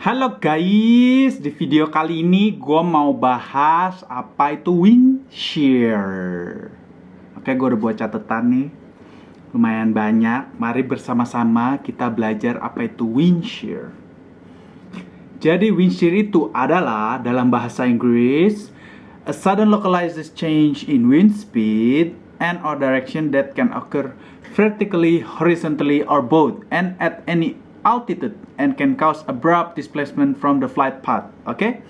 Halo guys, di video kali ini gue mau bahas apa itu wind shear. Oke, gue udah buat catatan nih, lumayan banyak. Mari bersama-sama kita belajar apa itu wind shear. Jadi wind shear itu adalah dalam bahasa Inggris a sudden localized change in wind speed and or direction that can occur vertically, horizontally, or both, and at any altitude and can cause abrupt displacement from the flight path. Oke?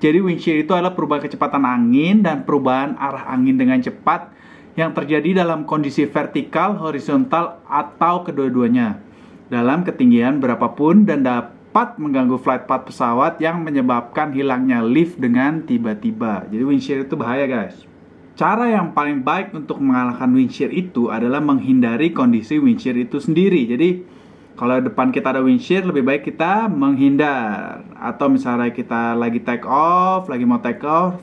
Jadi wind shear itu adalah perubahan kecepatan angin dan perubahan arah angin dengan cepat yang terjadi dalam kondisi vertikal, horizontal, atau kedua-duanya dalam ketinggian berapapun dan dapat mengganggu flight path pesawat yang menyebabkan hilangnya lift dengan tiba-tiba. Jadi wind shear itu bahaya, guys. Cara yang paling baik untuk mengalahkan wind shear itu adalah menghindari kondisi wind shear itu sendiri. Jadi kalau depan kita ada wind shear, lebih baik kita menghindar. Atau misalnya kita lagi take off, lagi mau take off,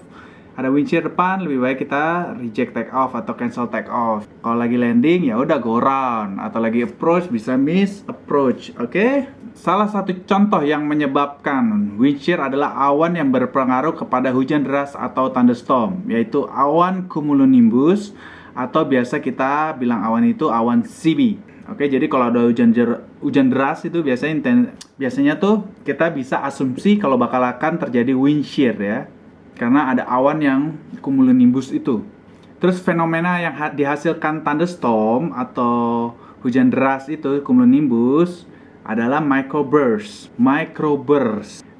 ada wind shear depan, lebih baik kita reject take off atau cancel take off. Kalau lagi landing, ya udah go round. Atau lagi approach, bisa miss approach. Oke? Salah satu contoh yang menyebabkan wind shear adalah awan yang berpengaruh kepada hujan deras atau thunderstorm, yaitu awan cumulonimbus, atau biasa kita bilang awan itu awan CB. Oke, jadi kalau ada hujan deras itu biasanya tuh kita bisa asumsi kalau bakal akan terjadi wind shear ya. Karena ada awan yang cumulonimbus itu. Terus fenomena yang dihasilkan thunderstorm atau hujan deras itu cumulonimbus adalah microburst.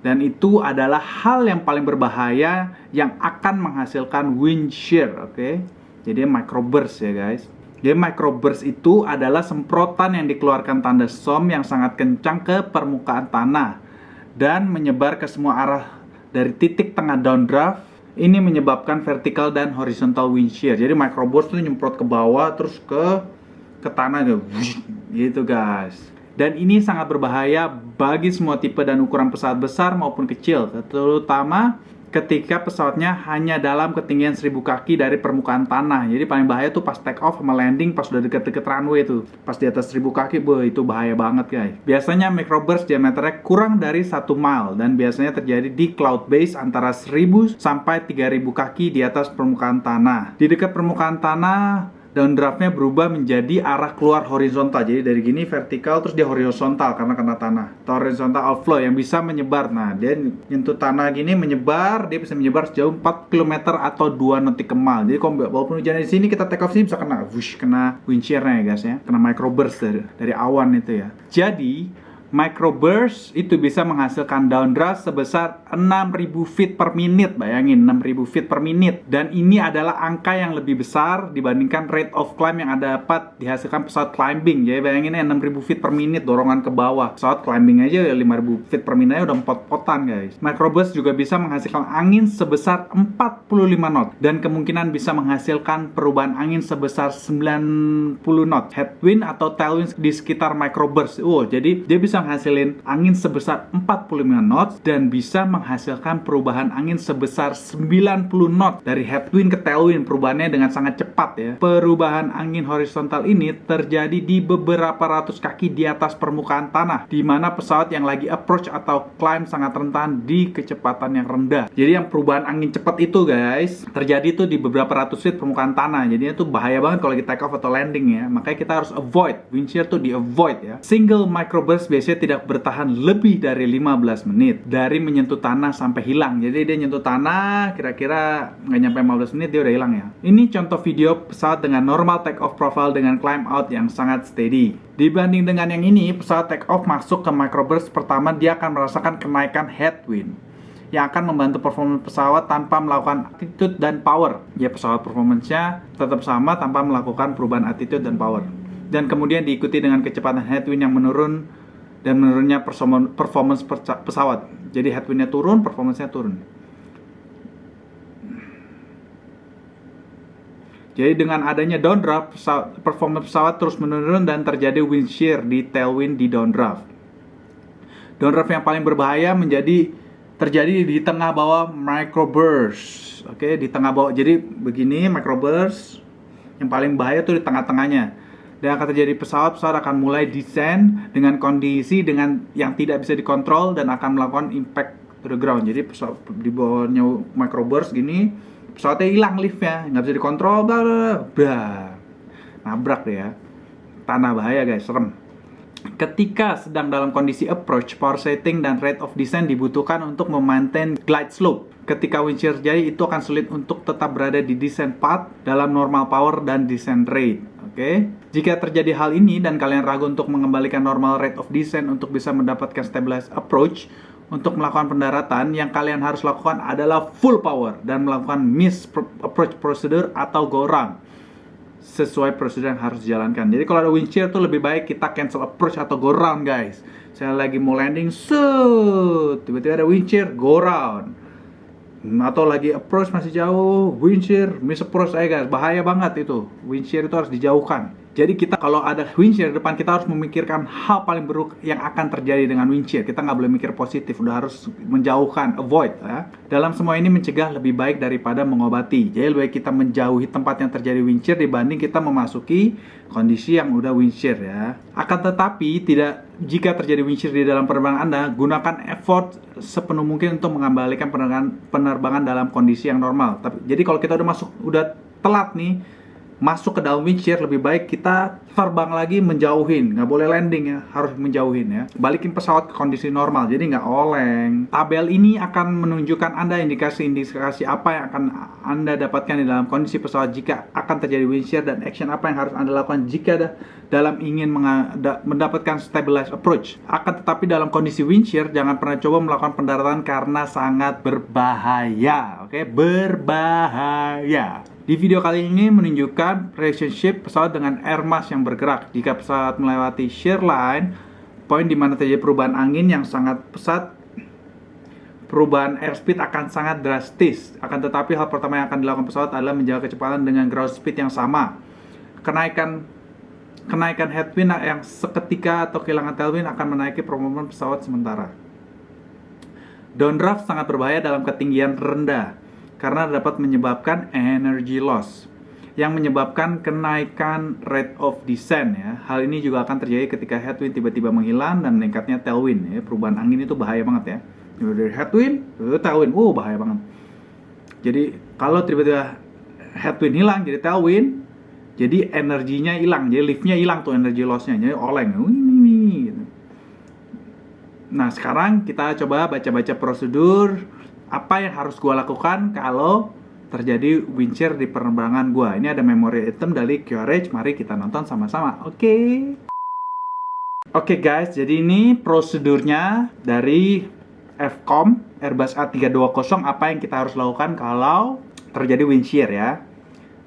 Dan itu adalah hal yang paling berbahaya yang akan menghasilkan wind shear, oke? Jadi microburst ya, guys. Jadi microburst itu adalah semprotan yang dikeluarkan thunderstorm yang sangat kencang ke permukaan tanah dan menyebar ke semua arah dari titik tengah downdraft. Ini menyebabkan vertical dan horizontal wind shear. Jadi microburst itu nyemprot ke bawah terus ke tanah gitu, guys. Dan ini sangat berbahaya bagi semua tipe dan ukuran pesawat besar maupun kecil, terutama ketika pesawatnya hanya dalam ketinggian 1000 kaki dari permukaan tanah. Jadi paling bahaya tuh pas take off sama landing, pas udah deket-deket runway tuh. Pas di atas 1000 kaki, itu bahaya banget, guys. Biasanya microburst diameternya kurang dari 1 mile dan biasanya terjadi di cloud base antara 1000 sampai 3000 kaki di atas permukaan tanah. Di dekat permukaan tanah, downdraftnya berubah menjadi arah keluar horizontal. Jadi dari gini vertikal terus dia horizontal karena kena tanah. Atau horizontal outflow yang bisa menyebar. Nah, dia nyentuh tanah gini menyebar, dia bisa menyebar sejauh 4 km atau 2 nautical mile. Jadi walaupun hujan di sini kita take off sini bisa kena wind shear-nya ya, guys ya. Kena microburst dari awan itu ya. Jadi microburst itu bisa menghasilkan downdraft sebesar 6.000 feet per minute. Bayangin, 6.000 feet per minute. Dan ini adalah angka yang lebih besar dibandingkan rate of climb yang dapat dihasilkan pesawat climbing. Jadi bayangin ya, 6.000 feet per minute dorongan ke bawah. Pesawat climbing aja 5.000 feet per minute udah pot-potan, guys. Microburst juga bisa menghasilkan angin sebesar 45 knot. Dan kemungkinan bisa menghasilkan perubahan angin sebesar 90 knot. Headwind atau tailwind di sekitar microburst. Jadi dia bisa menghasilkan angin sebesar 45 knots dan bisa menghasilkan perubahan angin sebesar 90 knot dari headwind ke tailwind. Perubahannya dengan sangat cepat ya. Perubahan angin horizontal ini terjadi di beberapa ratus kaki di atas permukaan tanah, di mana pesawat yang lagi approach atau climb sangat rentan di kecepatan yang rendah. Jadi yang perubahan angin cepat itu, guys, terjadi tuh di beberapa ratus feet permukaan tanah. Jadi itu bahaya banget kalau kita take off atau landing ya. Makanya kita harus avoid wind shear tuh, di avoid ya. Single microburst biasanya tidak bertahan lebih dari 15 menit dari menyentuh tanah sampai hilang. Jadi dia nyentuh tanah kira-kira nggak nyampe 15 menit dia udah hilang ya. Ini contoh video pesawat dengan normal take off profile dengan climb out yang sangat steady. Dibanding dengan yang ini, pesawat take off masuk ke microburst pertama, dia akan merasakan kenaikan headwind yang akan membantu performa pesawat tanpa melakukan attitude dan power. Ya, pesawat performance-nya tetap sama tanpa melakukan perubahan attitude dan power. Dan kemudian diikuti dengan kecepatan headwind yang menurun dan menurunnya performance pesawat. Jadi headwind-nya turun, performance-nya turun. Jadi dengan adanya downdraft, performance pesawat terus menurun dan terjadi wind shear di tailwind di downdraft. Downdraft yang paling berbahaya terjadi di tengah bawah microburst. Oke, di tengah bawah. Jadi begini microburst, yang paling bahaya tuh di tengah-tengahnya. Dan akan terjadi pesawat akan mulai descend dengan kondisi yang tidak bisa dikontrol dan akan melakukan impact to the ground. Jadi pesawat di bawahnya microburst gini, pesawatnya hilang liftnya, nggak bisa dikontrol, nabrak deh ya. Tanah bahaya guys, serem. Ketika sedang dalam kondisi approach, power setting dan rate of descent dibutuhkan untuk memaintain glide slope. Ketika wind shear terjadi, itu akan sulit untuk tetap berada di descent path dalam normal power dan descent rate. Oke, jika terjadi hal ini dan kalian ragu untuk mengembalikan normal rate of descent untuk bisa mendapatkan stabilized approach untuk melakukan pendaratan, yang kalian harus lakukan adalah full power dan melakukan miss approach procedure atau go round sesuai prosedur yang harus dijalankan. Jadi kalau ada wind shear tuh lebih baik kita cancel approach atau go round guys. Saya lagi mau landing, tiba-tiba ada wind shear, go round. Atau lagi approach masih jauh, wind shear, miss approach guys, bahaya banget itu. Wind shear itu harus dijauhkan. Jadi kita kalau ada wind shear depan, kita harus memikirkan hal paling buruk yang akan terjadi dengan wind shear. Kita nggak boleh mikir positif, udah harus menjauhkan, avoid ya. Dalam semua ini mencegah lebih baik daripada mengobati. Jadi lebih baik kita menjauhi tempat yang terjadi wind shear dibanding kita memasuki kondisi yang udah wind shear ya. Akan tetapi jika terjadi wind shear di dalam penerbangan Anda, gunakan effort sepenuh mungkin untuk mengembalikan penerbangan dalam kondisi yang normal. Jadi kalau kita udah telat nih masuk ke dalam wind shear, lebih baik kita terbang lagi menjauhin, nggak boleh landing ya, harus menjauhin ya. Balikin pesawat ke kondisi normal, jadi nggak oleng. Tabel ini akan menunjukkan Anda indikasi apa yang akan Anda dapatkan di dalam kondisi pesawat jika akan terjadi wind shear, dan action apa yang harus Anda lakukan jika dalam ingin mendapatkan stabilized approach. Akan tetapi dalam kondisi wind shear, jangan pernah coba melakukan pendaratan karena sangat berbahaya. Oke, berbahaya. Di video kali ini menunjukkan relationship pesawat dengan air mass yang bergerak. Jika pesawat melewati shear line, poin di mana terjadi perubahan angin yang sangat pesat, perubahan airspeed akan sangat drastis. Akan tetapi hal pertama yang akan dilakukan pesawat adalah menjaga kecepatan dengan ground speed yang sama. Kenaikan headwind yang seketika atau kehilangan tailwind akan menaiki performa pesawat sementara. Downdraft sangat berbahaya dalam ketinggian rendah karena dapat menyebabkan energy loss yang menyebabkan kenaikan rate of descent ya. Hal ini juga akan terjadi ketika headwind tiba-tiba menghilang dan meningkatnya tailwind ya. Perubahan angin itu bahaya banget ya. Dari headwind ke tailwind, bahaya banget. Jadi kalau tiba-tiba headwind hilang jadi tailwind, jadi energinya hilang, jadi liftnya hilang tuh, energy lossnya, jadi oleng. Gitu. Nah sekarang kita coba baca-baca prosedur apa yang harus gue lakukan kalau terjadi wind shear di penerbangan gue. Ini ada memory item dari QRH, mari kita nonton sama-sama. Oke guys, jadi ini prosedurnya dari FCOM Airbus A320. Apa yang kita harus lakukan kalau terjadi wind shear ya.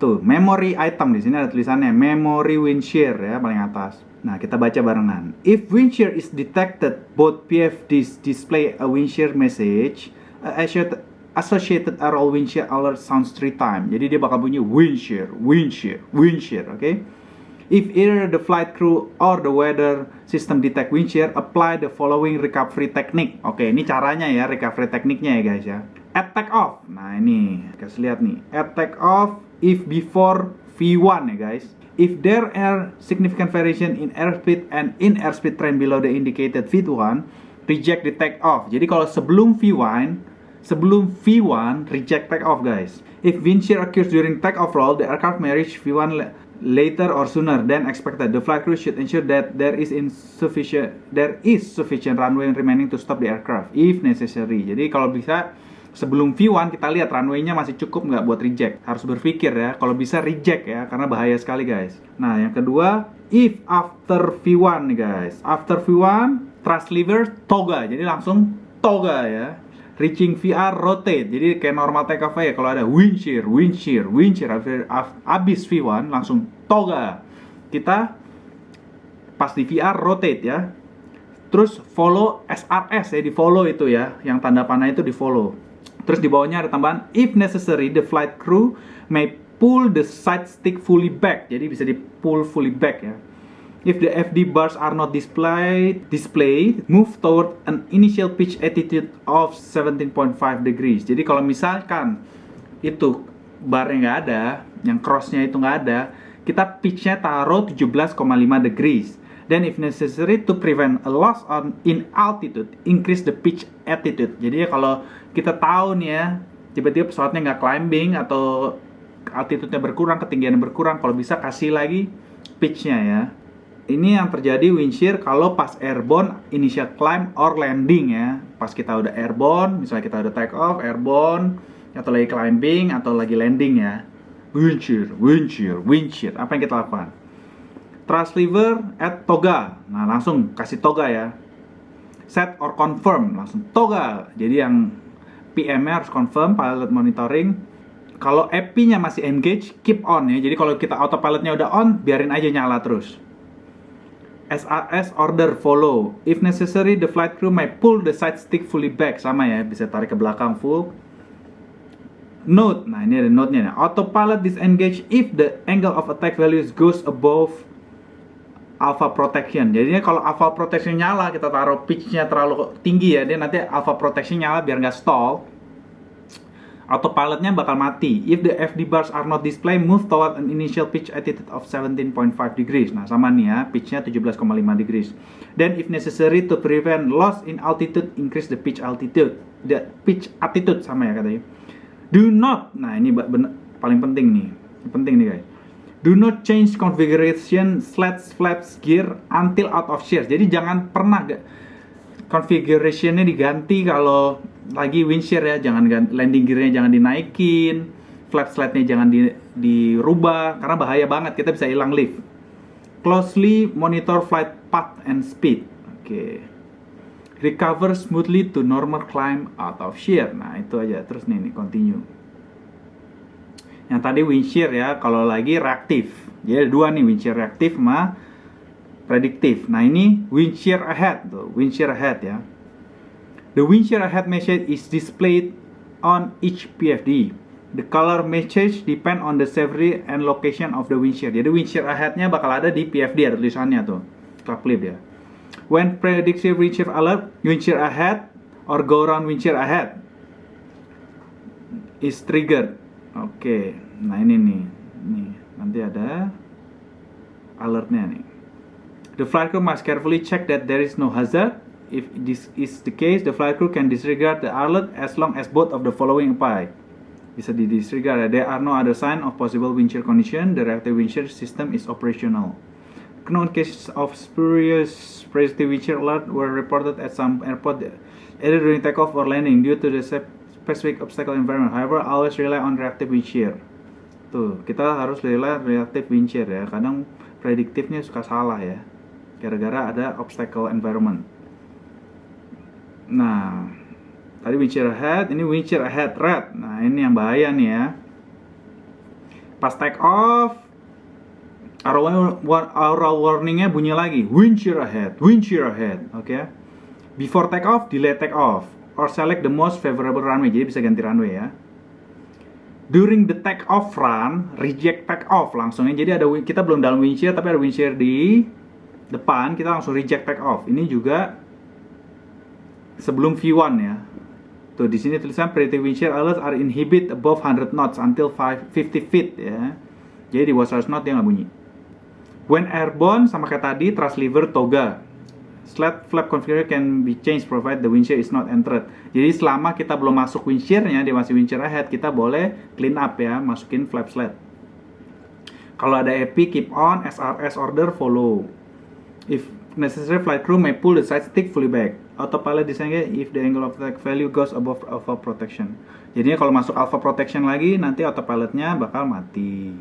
Tuh, memory item, di sini ada tulisannya memory wind shear ya, paling atas. Nah, kita baca barengan. If wind shear is detected, both PFDs display a wind shear message. Associated error wind shear alert sounds 3 times. Jadi dia bakal bunyi wind shear, oke? If either the flight crew or the weather system detect wind shear, apply the following recovery technique. Oke, ini caranya ya, recovery tekniknya ya guys ya. At take off. Nah, ini kasih lihat nih. At take off if before V1 ya guys. If there are significant variation in airspeed and in airspeed trend below the indicated V1, reject the take off. Jadi kalau sebelum V1 reject take off guys. If wind shear occurs during take off roll, the aircraft may reach V1 later or sooner than expected. The flight crew should ensure that there is sufficient runway remaining to stop the aircraft if necessary. Jadi kalau bisa sebelum V1 kita lihat runway-nya masih cukup nggak buat reject. Harus berpikir ya, kalau bisa reject ya, karena bahaya sekali guys. Nah yang kedua, if after V1 nih guys, after V1 thrust lever toga, jadi langsung toga ya. Reaching VR rotate, jadi kayak normal take off ya. Kalau ada wind shear abis V1 langsung toga. Kita pas di VR rotate ya. Terus follow SRS ya, di follow itu ya, yang tanda panah itu di follow. Terus di bawahnya ada tambahan if necessary the flight crew may pull the side stick fully back, jadi bisa di pull fully back ya. If the FD bars are not displayed, move toward an initial pitch attitude of 17.5 degrees. Jadi kalau misalkan itu barnya nggak ada, yang crossnya itu nggak ada, kita pitch-nya taruh 17,5 degrees. Then if necessary to prevent a loss in altitude, increase the pitch attitude. Jadi kalau kita tahu nih ya, tiba-tiba pesawatnya nggak climbing atau altitude-nya berkurang, ketinggian berkurang, kalau bisa kasih lagi pitch-nya ya. Ini yang terjadi wind shear kalau pas airborne, initial climb or landing ya. Pas kita udah airborne, misalnya kita udah take off, airborne, atau lagi climbing, atau lagi landing ya. Wind shear, wind shear, wind shear. Apa yang kita lakukan? Thrust lever at toga. Nah, langsung kasih toga ya. Set or confirm, langsung toga. Jadi yang PM-nya harus confirm, pilot monitoring. Kalau AP-nya masih engage, keep on ya. Jadi kalau kita autopilotnya udah on, biarin aja nyala terus. SRS order follow. If necessary, the flight crew may pull the side stick fully back. Sama ya, bisa tarik ke belakang full. Note, nah ini ada note-nya. Autopilot disengage if the angle of attack values goes above alpha protection. Jadinya kalau alpha protection nyala, kita taruh pitch-nya terlalu tinggi ya, dia nanti alpha protection nyala biar nggak stall. Autopilotnya bakal mati. If the FD bars are not displayed, move toward an initial pitch attitude of 17.5 degrees. Nah sama nih ya, pitch-nya 17,5 degrees. Then if necessary to prevent loss in altitude, increase the pitch altitude. The pitch attitude sama ya katanya. Do not, nah ini paling penting nih. Penting nih guys. Do not change configuration slats flaps gear until out of shear. Jadi jangan pernah configuration-nya diganti kalau lagi wind shear ya. Jangan landing gear-nya jangan dinaikin, flap slat-nya jangan dirubah karena bahaya banget, kita bisa hilang lift. Closely monitor flight path and speed. Oke. Recover smoothly to normal climb out of shear. Nah, itu aja. Terus nih continue. Yang tadi wind shear ya, kalau lagi reaktif. Jadi ada dua nih, wind shear reaktif sama prediktif. Nah ini wind shear ahead tuh, wind shear ahead ya. The wind shear ahead message is displayed on each PFD. The color message depend on the severity and location of the wind shear. Jadi wind shear ahead-nya bakal ada di PFD, ada tulisannya tuh, clip ya. When predictive wind shear alert, wind shear ahead or go around wind shear ahead is triggered. Oke, nah ini nih, nanti ada alertnya nih. The flight crew must carefully check that there is no hazard. If this is the case, the flight crew can disregard the alert as long as both of the following apply. Bisa di disregard. There are no other sign of possible wind shear condition. The reactive wind shear system is operational. Known cases of spurious predictive wind shear alert were reported at some airport either during takeoff or landing due to the specific obstacle environment. However, always rely on reactive wind shear. Tuh, kita harus rely reactive wind shear ya. Kadang prediktifnya suka salah ya, gara-gara ada obstacle environment. Nah, tadi wind shear ahead, ini wind shear ahead red. Nah, ini yang bahaya nih ya. Pas take off, aura warningnya bunyi lagi, wind shear ahead, wind shear ahead. Oke. Okay? Before take off, delay take off. Or select the most favorable runway. Jadi bisa ganti runway ya. During the take off run, reject take off langsungnya. Jadi ada kita belum dalam wind shear tapi ada wind shear di depan, kita langsung reject take off. Ini juga sebelum V1 ya. Tuh di sini tulisan predictive wind shear alert are inhibit above 100 knots until 50 feet ya. Jadi di bawah 100 knot dia nggak bunyi. When airborne sama kayak tadi, thrust lever toga. Slat flap configuration can be changed provided the wind shear is not entered. Jadi selama kita belum masuk wind shear-nya, dia masih wind shear ahead, kita boleh clean up ya, masukin flap slat. Kalau ada AP, keep on, SRS order follow. If necessary, flight crew may pull the side stick fully back. Autopilot disengage if the angle of attack value goes above alpha protection. Jadinya kalau masuk alpha protection lagi, nanti autopilotnya bakal mati.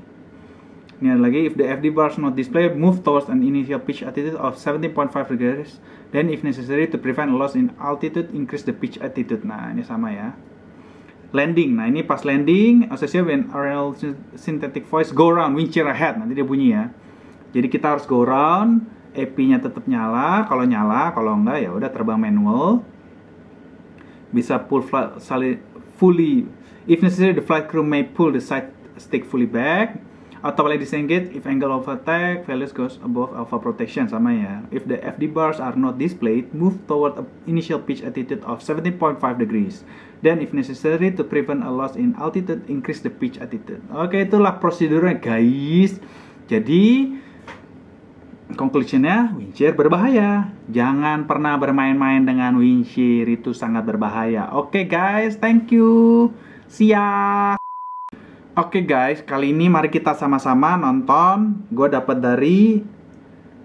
Ini ada lagi, if the FD bars not display, move towards an initial pitch attitude of 17.5 degrees. Then if necessary to prevent loss in altitude, increase the pitch attitude. Nah, ini sama ya. Landing, nah ini pas landing, associated when RL synthetic voice go around, wind shear ahead, nanti dia bunyi ya. Jadi kita harus go around, AP-nya tetap nyala, kalau enggak ya udah terbang manual. Bisa pull fully, if necessary the flight crew may pull the side stick fully back. Autopilot disengage if angle of attack values goes above alpha protection, sama ya. If the FD bars are not displayed, move toward an initial pitch attitude of 17.5 degrees. Then if necessary to prevent a loss in altitude, increase the pitch attitude. Oke, itulah prosedurnya guys. Jadi conclusionnya, wind shear berbahaya. Jangan pernah bermain-main dengan wind shear, itu sangat berbahaya. Oke guys, thank you. See ya. Oke guys, kali ini mari kita sama-sama nonton. Gue dapat dari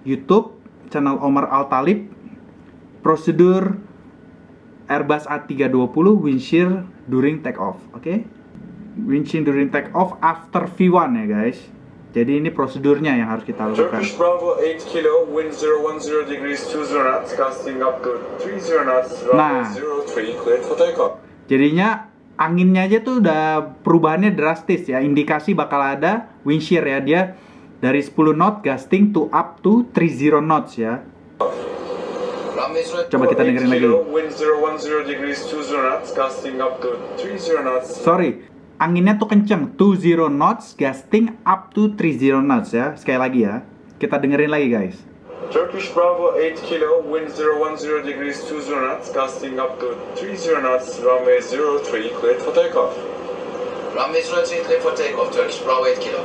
YouTube channel Omar Al Talib, prosedur Airbus A320 wind shear during take off. Oke, wind shear during take off after V1 ya guys. Jadi ini prosedurnya yang harus kita lakukan. Turkish Bravo 8 kilo, wind 010 degrees 20 knots, casting up to 30 knots, runway 03, cleared for takeoff. Jadinya anginnya aja tuh udah perubahannya drastis ya. Indikasi bakal ada wind shear ya. Dia dari 10 knot gusting to up to 30 knots ya. Coba kita dengerin lagi. Wind 010 degrees 20 knots, casting up to 30 knots. Sorry. Anginnya tuh kenceng, 20 knots, gusting up to 30 knots ya. Sekali lagi ya, kita dengerin lagi guys. Turkish Bravo 8 kilo, wind 010 degrees 20 knots, gusting up to 30 knots, runway 03, cleared for takeoff. Runway 03, cleared for takeoff, Turkish Bravo 8 kilo.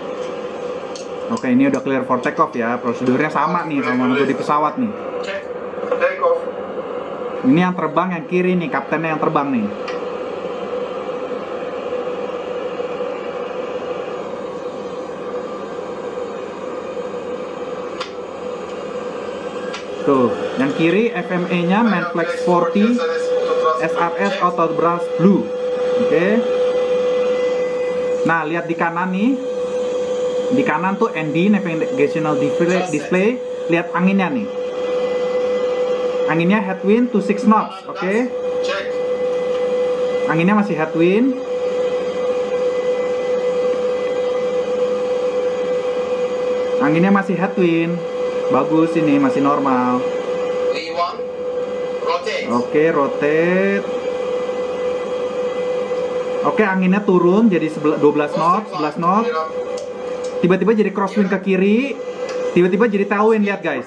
Oke, ini udah clear for takeoff ya. Prosedurnya sama nih sama untuk di pesawat nih. Check, takeoff. Ini yang terbang yang kiri nih, kaptennya yang terbang nih. Tuh, yang kiri FMA-nya Manflex 40 SRS Auto Brass Blue. Oke. Nah, lihat di kanan nih. Di kanan tuh ND Navigational Display. Lihat anginnya nih. Anginnya headwind to 6 knots, oke. Anginnya masih headwind. Anginnya masih headwind. Bagus, ini masih normal. Oke, rotate. Oke, anginnya turun jadi 12 knot, 11 knot. Tiba-tiba jadi crosswind ke kiri. Tiba-tiba jadi tailwind, lihat guys.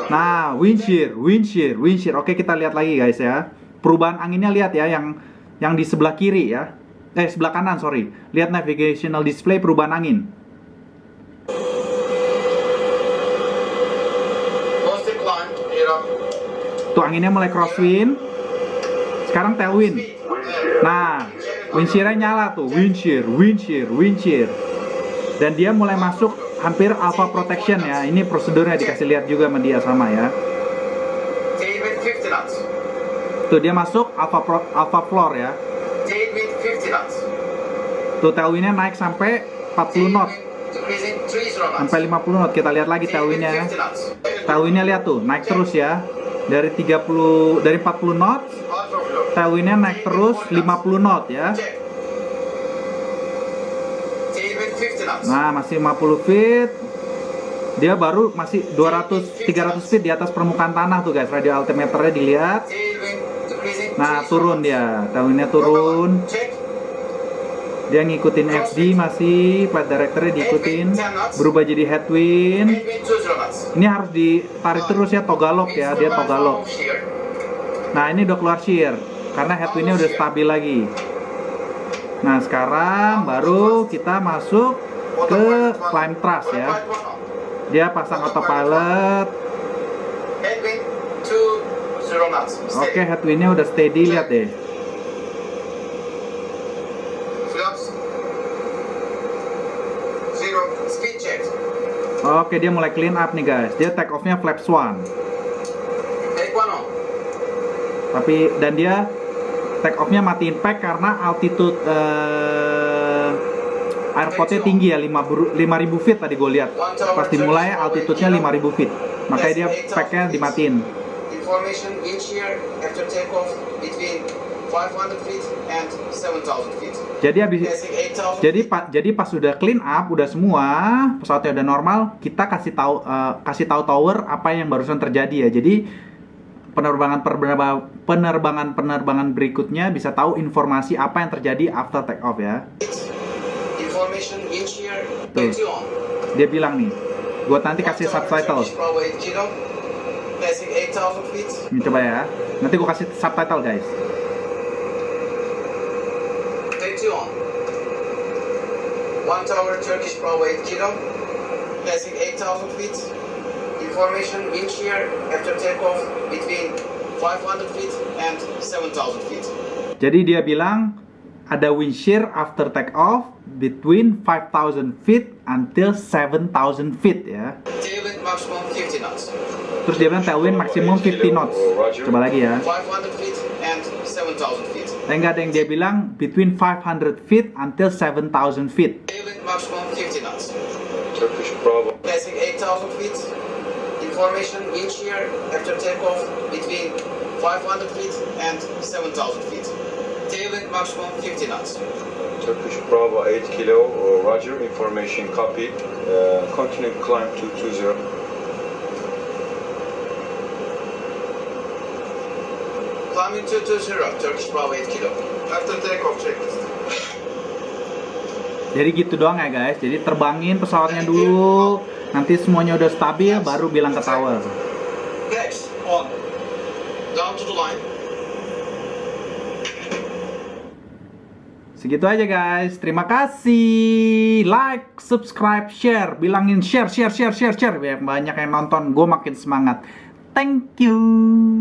Nah, wind shear. Oke, kita lihat lagi guys ya. Perubahan anginnya lihat ya, yang di sebelah kiri ya. Sebelah kanan, sorry. Lihat navigational display perubahan angin. Tuh anginnya mulai crosswind. Sekarang tailwind. Nah, wind shear-nya nyala tuh. Wind shear. Dan dia mulai masuk hampir alpha protection ya. Ini prosedurnya dikasih lihat juga sama dia sama ya. Tuh dia masuk alpha floor ya. Tuh tailwindnya naik sampai 40 knot. Sampai 50 knot. Kita lihat lagi tailwindnya. Tailwindnya lihat tuh, naik terus ya. Dari 40 knot, tailwindnya naik terus 50 knot ya. Nah, masih 50 feet. Dia baru masih 300 feet di atas permukaan tanah tuh guys. Radio altimeternya dilihat. Nah, turun dia. Tailwindnya turun. Dia ngikutin FD masih, flight directornya diikutin, berubah jadi headwind. Ini harus ditarik terus ya, togalog ya, dia togalog. Nah, ini udah keluar shear, karena headwindnya udah stabil lagi. Nah, sekarang baru kita masuk ke climb thrust ya. Dia pasang autopilot. Oke, headwindnya udah steady, lihat deh. Oke, dia mulai clean up nih guys. Dia take off-nya flaps 1. Dan dia take off-nya matiin pack karena altitude airportnya tinggi ya, 5.000 feet tadi gue lihat. Pas dimulai altitude-nya 5.000 feet. Makanya dia pack-nya dimatiin. Information wind shear after takeoff between 500 feet and 7,000 feet. Jadi pas sudah clean up, udah semua, pesawatnya udah normal, kita kasih tahu tower apa yang barusan terjadi ya. Jadi penerbangan berikutnya bisa tahu informasi apa yang terjadi after take off ya. Information wind shear Tuh. Dia bilang nih, gue nanti kasih subtitle. Ini coba ya. Nanti gue kasih subtitle guys. 1 tower Turkish Bravo 8 kilo, passing 8,000 feet. Information wind shear after takeoff between 500 feet and 7,000 feet. Jadi dia bilang ada wind shear after take off between 5,000 feet until 7,000 feet ya. Tailwind maximum 50 knots. Terus dia bilang tailwind maksimum 50 knots. Coba lagi ya. 500 feet and 7,000 feet. Enggak ada yang dia bilang between 500 feet until 7,000 feet. Tailwind maximum 50 knots. Turkish Bravo. Passing 8,000 feet. Information wind shear after takeoff between 500 feet and 7,000 feet. Tailwind maximum 50 knots. Turkish Bravo 8 kilo, Roger, information copy. Continue climb to 20. Climbing to 20, Turkish Bravo 8 kilo. After takeoff checklist. Jadi gitu doang ya guys. Jadi terbangin pesawatnya dulu. Nanti semuanya udah stabil baru bilang ke tower. Flaps on. Down to the line. Segitu aja guys. Terima kasih. Like, subscribe, share. Bilangin share. Biar banyak yang nonton. Gue makin semangat. Thank you.